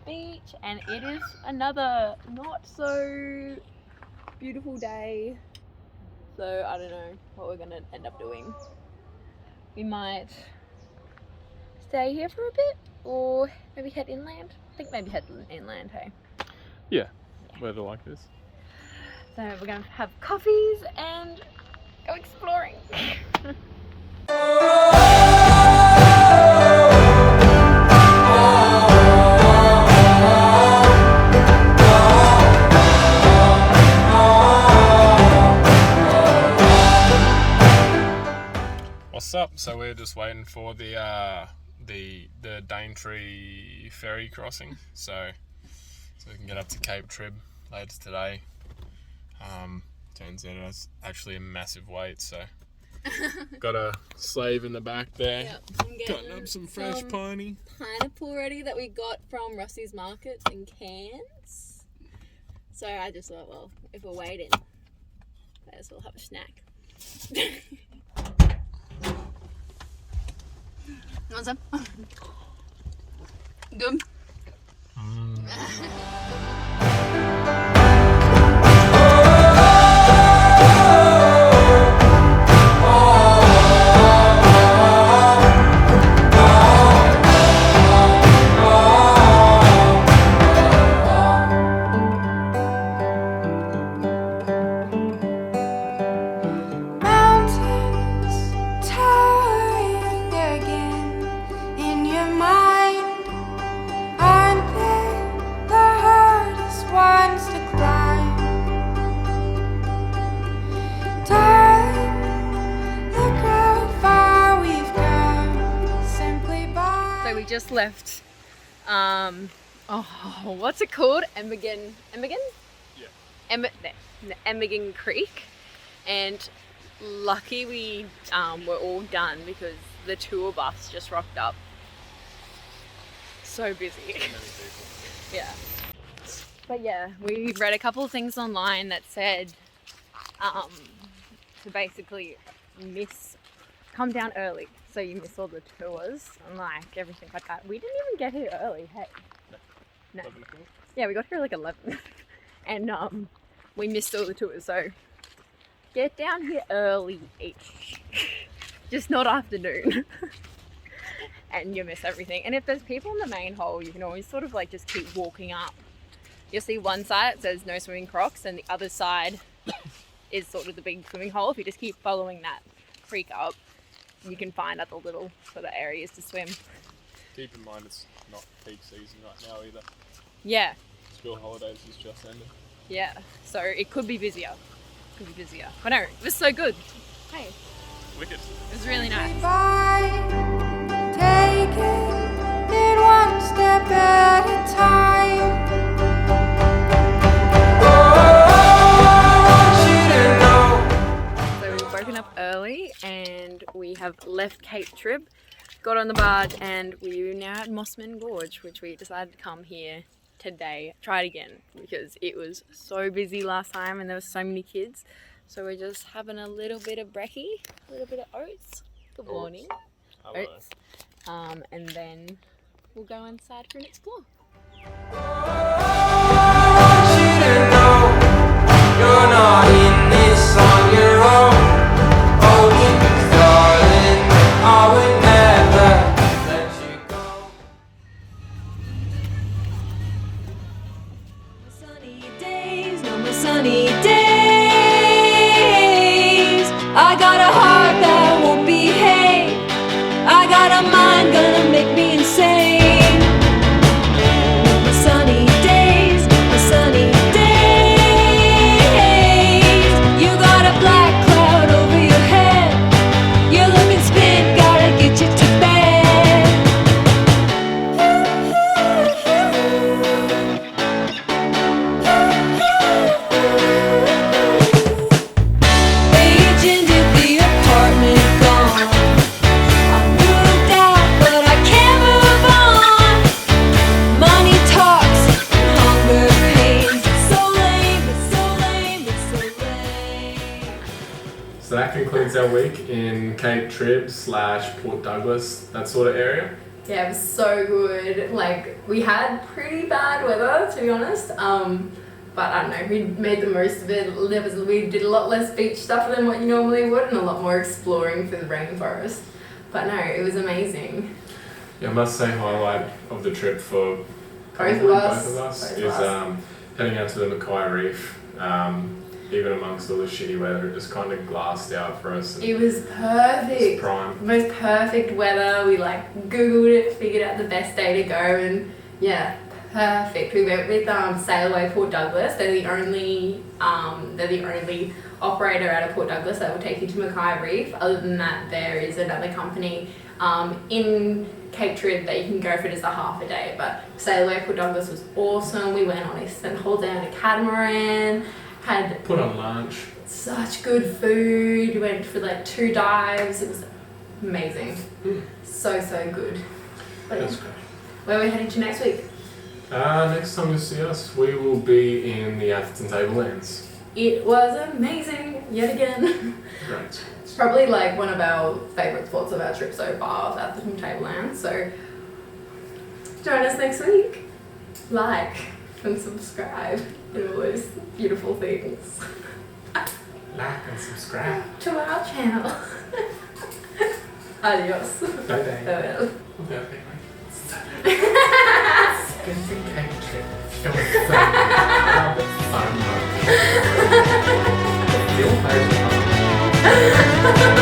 Beach, and it is another not so beautiful day, so I don't know what we're gonna end up doing. We might stay here for a bit or maybe head inland. I think maybe head inland, hey? Yeah, weather like this. So we're gonna have coffees and go exploring. What's up? So we're just waiting for the Daintree ferry crossing, so we can get up to Cape Trib later today. Turns out it's actually a massive wait, so got a slave in the back there. Yep, I'm cutting up some fresh piney. Pineapple ready that we got from Rusty's Market in Cairns. So I just thought, well, if we're waiting, may as well have a snack. Want some? Good. Just left what's it called? Emmagen? Yeah. Emmagen Creek, and lucky we were all done because the tour bus just rocked up. So busy. Yeah. But yeah, we read a couple of things online that said to basically come down early. So you miss all the tours and like everything like that. We didn't even get here early, hey? No. Yeah, we got here like 11. And we missed all the tours, so get down here early-ish. Just not afternoon. And you miss everything. And if there's people in the main hole, you can always sort of like just keep walking up. You'll see one side it says no swimming crocs, and the other side is sort of the big swimming hole. If you just keep following that creek up, you can find other little sort of areas to swim. Keep in mind it's not peak season right now either. Yeah. School holidays has just ended. Yeah, so it could be busier. But no, it was so good. Hey. Wicked. It was really nice. Take it one step at a time. Up early and we have left Cape Trib, got on the barge, and we're now at Mossman Gorge, which we decided to come here today, try it again because it was so busy last time and there were so many kids. So we're just having a little bit of brekkie, a little bit of oats. Good morning. Oats. And then we'll go inside for an explore. You're not in this on your own. Sunny days. I got a heart that won't behave. I got a mind gonna make me insane. Sunny days. So that concludes our week in Cape Trib / Port Douglas, that sort of area. Yeah, it was so good. Like, we had pretty bad weather, to be honest. But I don't know, we made the most of it. We did a lot less beach stuff than what you normally would, and a lot more exploring through the rainforest. But no, it was amazing. Yeah, I must say highlight of the trip for Both probably of us. both of us Both of is us. heading out to the Mackay Reef. Even amongst all the shitty weather, it just kind of glassed out for us. It was It's perfect. prime. Most perfect weather. We like Googled it, figured out the best day to go, and yeah, perfect. We went with Sailoway Port Douglas. They're the only operator out of Port Douglas that will take you to Mackay Reef. Other than that, there is another company in Cape Trib that you can go for just a half a day. But Sailoway Port Douglas was awesome. We went on a whole day on a catamaran. Had Put on lunch. such good food. Went for like 2 dives. It was amazing. So good. But That's great. where are we heading to next week? Next time you see us, we will be in the Atherton Tablelands. It was amazing yet again. Great. It's probably like one of our favourite spots of our trip so far, the Atherton Tablelands. So join us next week. Like and subscribe and all those beautiful things Like and subscribe. to our channel. Adios. Bye-bye. Farewell. It's a Cape Trib. It was so good. I love it so much. Your favourite part.